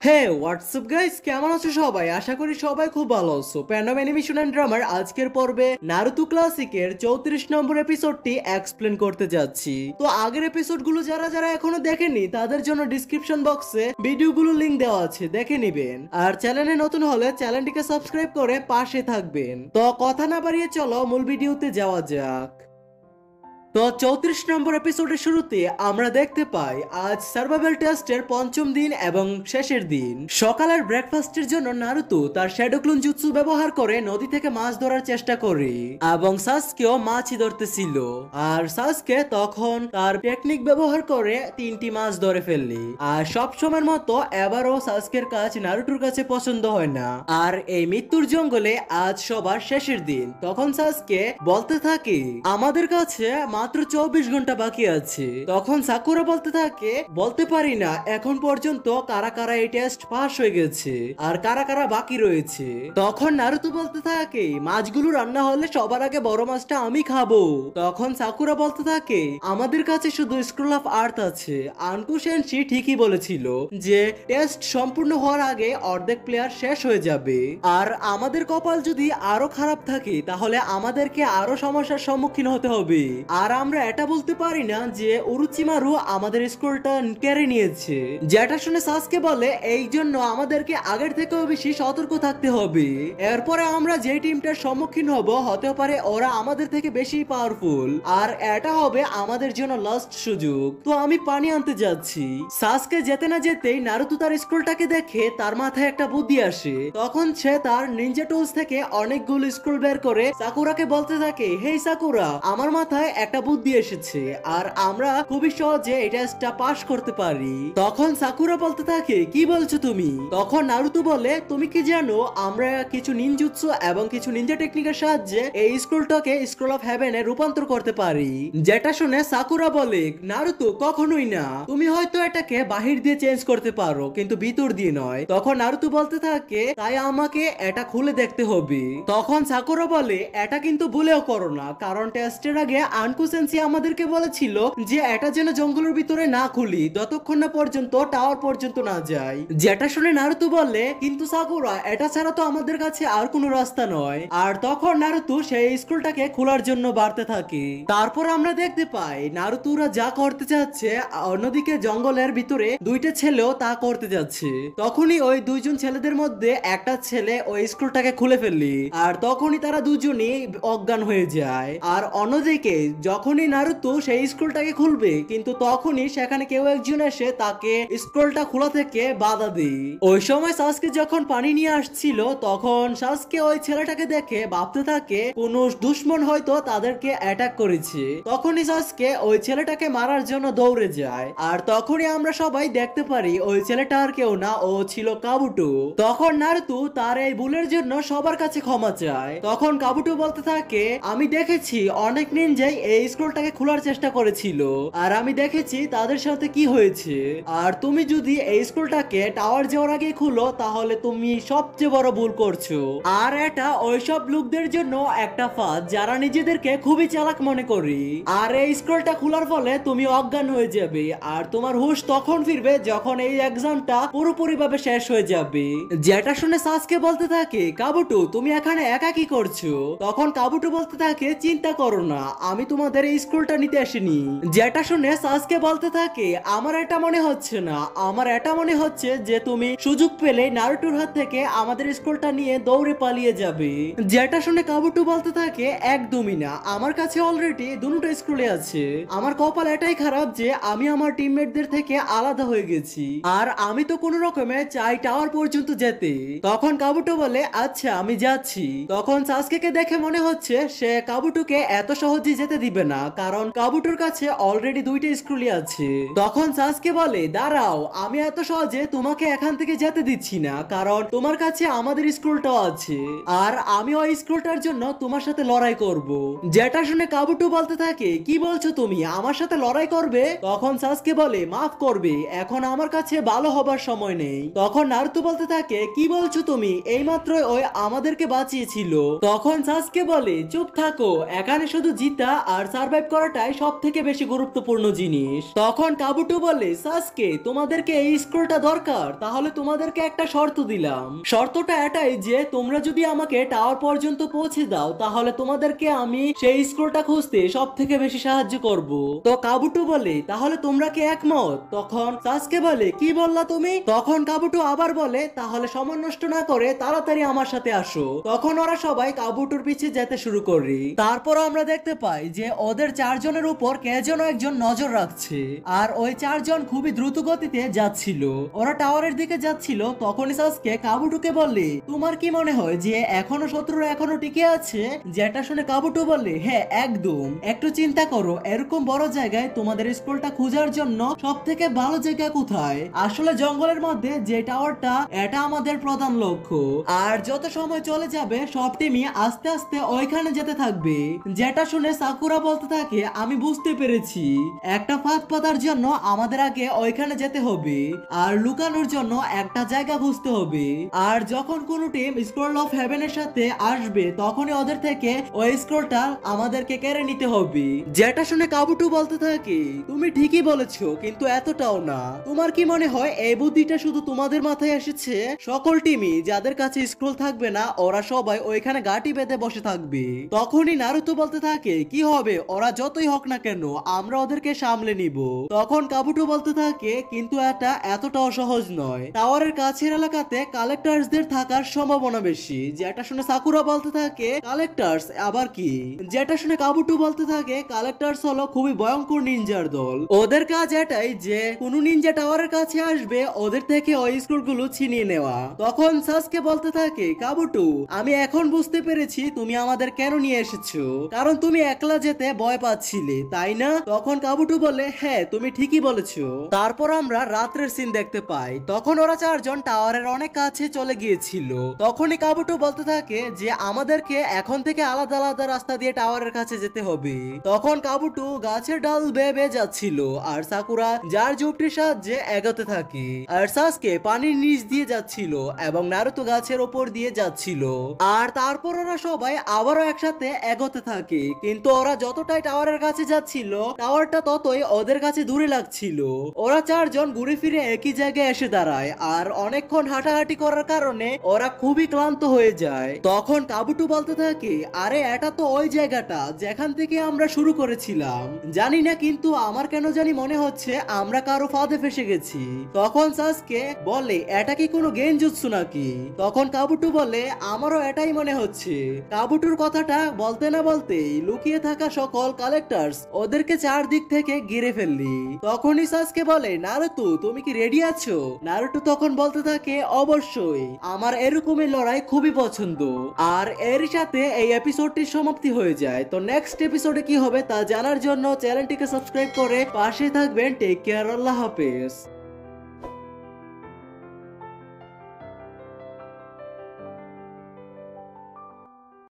হে WhatsApp guys, কেমন আছো সবাই? আশা করি সবাই খুব ভালো আছো। প্যান্ডাম অ্যানিমেশন এন্ড ড্রামার আজকের পর্বে নারুতো ক্লাসিকের 34 নম্বর এপিসোডটি এক্সপ্লেন করতে যাচ্ছি। তো আগের এপিসোডগুলো যারা যারা এখনো দেখেনি তাদের জন্য ডিসক্রিপশন বক্সে ভিডিওগুলো লিংক দেওয়া আছে, দেখে নিবেন। আর চ্যানেলে নতুন হলে চ্যানেলটিকে সাবস্ক্রাইব করে পাশে থাকবেন। তো কথা না বাড়িয়ে চলো মূল ভিডিওতে যাওয়া যাক। তো 34 নম্বর এপিসোডের শুরুতে আমরা দেখতে পাই আজ সার্ভাইভাল টেস্টের পঞ্চম দিন এবং শেষের দিন। সকালের ব্রেকফাস্টের জন্য নারুতো তার শ্যাডো ক্লোন জুৎসু ব্যবহার করে নদী থেকে মাছ ধরার চেষ্টা করে এবং সাসকেও মাছই ধরতেছিল। আর সাসকে তখন তার টেকনিক ব্যবহার করে 3টি মাছ ধরে ফেললি। আর সব সময়ের মতো এবারও সাসকের কাজ নারুটোর কাছে পছন্দ হয় না। আর এই মৃত্যুর জঙ্গলে আজ সবার শেষের দিন। তখন সাসকে বলতে থাকে আমাদের কাছে মাত্র 24 ঘন্টা বাকি আছে। তখন সাকুরা বলতে থাকে বলতে পারি না এখন পর্যন্ত কারা কারা এই টেস্ট পাস হয়ে গেছে আর কারা কারা বাকি রয়েছে। তখন নারুতো বলতে থাকে মাছগুলো রান্না হলে সবার আগে বড় মাছটা আমি খাবো। তখন সাকুরা বলতে থাকে আমাদের কাছে শুধু স্ক্রল অফ আর্থ আছে। আনকু সেনশি ঠিকই বলেছিল যে টেস্ট সম্পূর্ণ হওয়ার আগে অর্ধেক প্লেয়ার শেষ হয়ে যাবে। আর আমাদের কপাল যদি আরো খারাপ থাকে তাহলে আমাদেরকে আরো সমস্যার সম্মুখীন হতে হবে। আর আমরা এটা বলতে পারি না যে উরুচিমারু আমাদের স্কোরটা কেড়ে নিয়েছে। যেটা শুনে সাসকে বলে এই জন্য আমাদেরকে আগের থেকেও বেশি সতর্ক থাকতে হবে। এরপরে আমরা যে টিমটার সম্মুখীন হব হতে পারে ওরা আমাদের থেকে বেশি পাওয়ারফুল। আর এটা হবে আমাদের জন্য লাস্ট সুযোগ। তো আমি পানি আনতে যাচ্ছি। সাসকে যেতে না যেতেই নারুতো তার স্ক্রোলটাকে দেখে তার মাথায় একটা বুদ্ধি আসে। তখন সে তার নিনজা টুলস থেকে অনেকগুলো স্ক্রোল বের করে সাকুরাকে বলতে থাকে হেই সাকুরা, আমার মাথায় একটা বুদ্ধি এসেছে আর আমরা খুবই সহজে এই টেস্টটা পাস করতে পারি। তখন সাকুরা বলতে থাকে কি বলছো তুমি? তখন নারুতো বলে তুমি কি জানো আমরা কিছু নিনজুৎসু এবং কিছু নিনজা টেকনিকের সাহায্যে এই স্ক্রোলটাকে স্ক্রোল অফ হেভেনে রূপান্তর করতে পারি। যেটা শুনে সাকুরা বলে নারুতো কখনোই না, তুমি হয়তো এটাকে বাহির দিয়ে চেঞ্জ করতে পারো কিন্তু ভিতর দিয়ে নয়। তখন নারুতো বলতে থাকে তাই আমাকে এটা খুলে দেখতে হবে। তখন সাকুরা বলে এটা কিন্তু ভুলেও করো না, কারণ টেস্টের আগে আনকু সেনসি আমাদেরকে বলেছিল যে এটা যেন জঙ্গলের ভিতরে না খুলি যতক্ষণ না পর্যন্ত টাওয়ার পর্যন্ত না যায়। যেটা শুনে নারুতো বলে কিন্তু সাকুরা এটা ছাড়া তো আমাদের কাছে আর কোনো রাস্তা নয়। আর তখন নারুতো সেই স্কুলটাকে খোলার জন্য বাড়তে থাকে। তারপর আমরা দেখতে পাই নারুতোরা যা করতে যাচ্ছে অন্যদিকে জঙ্গলের ভিতরে দুইটা ছেলেও তা করতে যাচ্ছে। তখনই ওই দুইজন ছেলেদের মধ্যে একটা ছেলে ওই স্কুলটাকে খুলে ফেললি আর তখনই তারা দুজনই অজ্ঞান হয়ে যায়। আর অন্যদিকে যখনই নারুতো সেই স্ক্রোলটাকে খুলবে কিন্তু তখনই সেখানে কেউ একজন এসে তাকে স্ক্রোলটা খোলা থেকে বাধা দেয়। ওই সময় সাসকে যখন পানি নিয়ে আসছিল তখন সাসকে ওই ছেলেটাকে দেখে ভাবতে থাকে কোন দুশমন হয়তো তাদেরকে অ্যাটাক করেছে। তখনই সাসকে ওই ছেলেটাকে মারার জন্য দৌড়ে যায়। আর তখনই আমরা সবাই দেখতে পারি ওই ছেলেটা আর কেউ না, ও ছিল কাবুটো। তখন নারুতো তার এই ভুলের জন্য সবার কাছে ক্ষমা চায়। তখন কাবুটো বলতে থাকে আমি দেখেছি অনেক নিনজাই এই স্ক্রোলটাকে খোলার চেষ্টা করেছিল আর আমি দেখেছি তাদের সাথে কি হয়েছে। আর তুমি যদি এই স্ক্রোলটাকে টাওয়ার যাওয়ার আগে খুলো তাহলে তুমি সবচেয়ে বড় ভুল করছো। আর এটা ওইসব লোকদের জন্য একটা ফাঁদ যারা নিজেদেরকে খুবই চালাক মনে করি। আর এই স্ক্রোলটা খোলার ফলে তুমি অজ্ঞান হয়ে যাবে আর তোমার হুঁশ তখন ফিরবে যখন এই এক্সামটা পুরোপুরি ভাবে শেষ হয়ে যাবে। যেটা শুনে সাসকে বলতে থাকে কাবুটো তুমি এখানে একা কি করছো? তখন কাবুটো বলতে থাকে চিন্তা করো না, আমি তোমাদের এই স্ক্রোলটা নিতে আসিনি। যেটা শুনে সাসকে বলতে থাকে আমার এটা মনে হচ্ছে না, আমার এটা মনে হচ্ছে যে তুমি সুযোগ পেলে নারুটোর হাত থেকে আমাদের স্ক্রোলটা নিয়ে দৌড়ে পালিয়ে যাবে। যেটা শুনে কাবুটো বলতে থাকে একদমই না, আমার কাছে অলরেডি দুটো স্ক্রোলে আছে। আমার কপাল এটাই খারাপ যে আমি আমার টিমমেটদের থেকে আলাদা হয়ে গেছি আর আমি তো কোনো রকমে চাই টাওয়ার পর্যন্ত যেতে। তখন কাবুটো বলে আচ্ছা আমি যাচ্ছি। তখন সাসকেকে দেখে মনে হচ্ছে সে কাবুটোকে এত সহজে যেতে দিবে না, কারণ কাবুটোর কাছে অলরেডি দুইটা স্ক্রুলি আছে। তখন সাসকে বলে দাঁড়াও, আমি এত সহজে তোমাকে এখান থেকে যেতে দিচ্ছি না, কারণ তোমার কাছে আমাদের স্ক্রুলটাও আছে আর আমি ওই স্ক্রুলটার জন্য তোমার সাথে লড়াই করব। যেটা শুনে কাবুটো বলতে থাকে কি বলছো তুমি আমার সাথে লড়াই করবে? তখন সাসকে বলে মাফ করবে, এখন আমার কাছে ভালো হবার সময় নেই। তখন নারুতো বলতে থাকে কি বলছো তুমি, এইমাত্র ওই আমাদেরকে বাঁচিয়েছিল। তখন সাসকে বলে চুপ থাকো, এখানে শুধু জিতা আর সার্ভাইভ করাটাই সব থেকে বেশি গুরুত্বপূর্ণ জিনিস। তখন কাবুটো বলে, সাসকে তোমাদেরকে এই স্ক্রোলটা দরকার, তাহলে তোমাদেরকে একটা শর্ত দিলাম। শর্তটা এটাই যে তোমরা যদি আমাকে টাওয়ার পর্যন্ত পৌঁছে দাও তাহলে তোমাদেরকে আমি সেই স্ক্রোলটা খুঁজতে সব থেকে বেশি সাহায্য করব। তো কাবুটো বলে, তাহলে তোমরা কি একমত? তখন সাসকে বলে, কি বললা তুমি? তখন কাবুটো আবার বলে, তাহলে সময় নষ্ট না করে তাড়াতাড়ি আমার সাথে আসো। তখন ওরা সবাই কাবুটোর পিছে যেতে শুরু করে। তারপর আমরা দেখতে পাই যে ওদের চারজনের উপর কে যেন একজন নজর রাখছে, আর ওই চারজন খুবই দ্রুত গতিতে যাচ্ছিল। ওরা টাওয়ারের দিকে যাচ্ছিল। তখনই সাসকে কাবুটোকে বলে, তোমার কি মনে হয় যে এখনো শত্রুরা এখনো টিকে আছে? যেটা শুনে কাবুটো বলে, হ্যাঁ একদম। একটু চিন্তা করো, এরকম বড় জায়গায় তোমাদের স্কুলটা খোঁজার জন্য সব থেকে ভালো জায়গা কোথায়? আসলে জঙ্গলের মধ্যে যে টাওয়ারটা, এটা আমাদের প্রধান লক্ষ্য। আর যত সময় চলে যাবে সব টিমই আস্তে আস্তে ওইখানে যেতে থাকবে। যেটা শুনে সাকুরা বলতে থাকে, আমি বুঝতে পেরেছি, একটা ফাঁদ পাতার জন্য আমাদের আগে ওইখানে যেতে হবে আর লুকানোর জন্য একটা জায়গা খুঁজতে হবে। আর যখন কোনো টিম স্ক্রোল অফ হেভেনের সাথে আসবে তখনই ওদের থেকে ওই স্ক্রোলটা আমাদেরকে কেড়ে নিতে হবে। যেটা শুনে কাবুটো বলতে থাকে, তুমি ঠিকই বলেছো, কিন্তু এতটাও না। তোমার কি মনে হয় এই বুদ্ধিটা শুধু তোমাদের মাথায় এসেছে? সকল টিমই যাদের কাছে স্ক্রোল থাকবে না ওরা সবাই ওইখানে গাঁটি বেঁধে বসে থাকবে। তখনই নারুতো বলতে থাকে, কি হবে, ওরা যতই হোক না কেন আমরা ওদেরকে সামলে নিব। তখন কাবুটো বলতে থাকে, কিন্তু এটা এতটাও সহজ নয়। টাওয়ারের কাছের এলাকাতে কালেক্টরসদের থাকার সম্ভাবনা বেশি। যেটা শুনে সাকুরা বলতে থাকে, কালেক্টরস আবার কি? যেটা শুনে কাবুটো বলতে থাকে, কালেক্টরস হলো খুবই ভয়ঙ্কর নিনজার দল। ওদের কাজ এটাই যে কোন নিনজা টাওয়ারের কাছে আসবে ওদের থেকে ওই স্ক্রোলগুলো ছিনিয়ে নেওয়া। তখন সাসকে বলতে থাকে, কাবুটো আমি এখন বুঝতে পেরেছি তুমি আমাদের কেন নিয়ে এসেছো, কারণ তুমি একলা যেতে ভয় পাচ্ছিলে, তাই না? তখন কাবুটো বলে, হ্যাঁ তুমি ঠিকই বলেছো। তারপর আমরা রাত্রের সিন দেখতে পাই। তখন ওরা চারজন টাওয়ারের অনেক কাছে চলে গিয়েছিল। তখনই কাবুটো বলতে থাকে যে আমাদেরকে এখন থেকে আলাদা আলাদা রাস্তা দিয়ে টাওয়ারের কাছে যেতে হবে। তখন কাবুটো গাছের ডাল বেয়ে বেয়ে যাচ্ছিল আর সাকুরা যার যুক্তির সাহায্যে এগোতে থাকে, আর সাসকে পানির নিচ দিয়ে যাচ্ছিল এবং নারুতো গাছের ওপর দিয়ে যাচ্ছিল। আর তারপর ওরা সবাই আবারও একসাথে এগোতে থাকে, কিন্তু ওরা যতটাই টাওয়ারের কাছে যাচ্ছিল টাওয়ারটা ততই ওদের কাছে দূরে লাগছিল। ওরা চারজন ঘুরে ফিরে একই জায়গায় এসে দাঁড়ায় আর অনেকক্ষণ হাঁটাহাঁটি করার কারণে ওরা খুবই ক্লান্ত হয়ে যায়। তখন কাবুটো বলতে থাকে, আরে এটা তো ওই জায়গাটা যেখান থেকে আমরা শুরু করেছিলাম। জানি না, কিন্তু আমার কেন জানি মনে হচ্ছে আমরা কারো ফাঁদে ফেসে গেছি। তখন সাসকে বলে, এটা কি কোনো গেনজুৎসু নাকি? তখন কাবুটো বলে, আমারও এটাই মনে হচ্ছে। কাবুটোর কথাটা বলতে না বলতেই লুকিয়ে থাকা সকল কালেক্টরস ওদেরকে চারদিক থেকে ঘিরে ফেললি। তখনই সাসকে বলে, নারুতো তুমি কি রেডি আছো? নারুতো তখন বলতে থাকে, অবশ্যই, আমার এরকমই লড়াই খুবই পছন্দ। আর এর সাথে এই এপিসোডটির সমাপ্তি হয়ে যায়। তো নেক্সট এপিসোডে কি হবে তা জানার জন্য চ্যানেলটিকে সাবস্ক্রাইব করে পাশে থাকবেন। টেক কেয়ার, আল্লাহ হাফেজ।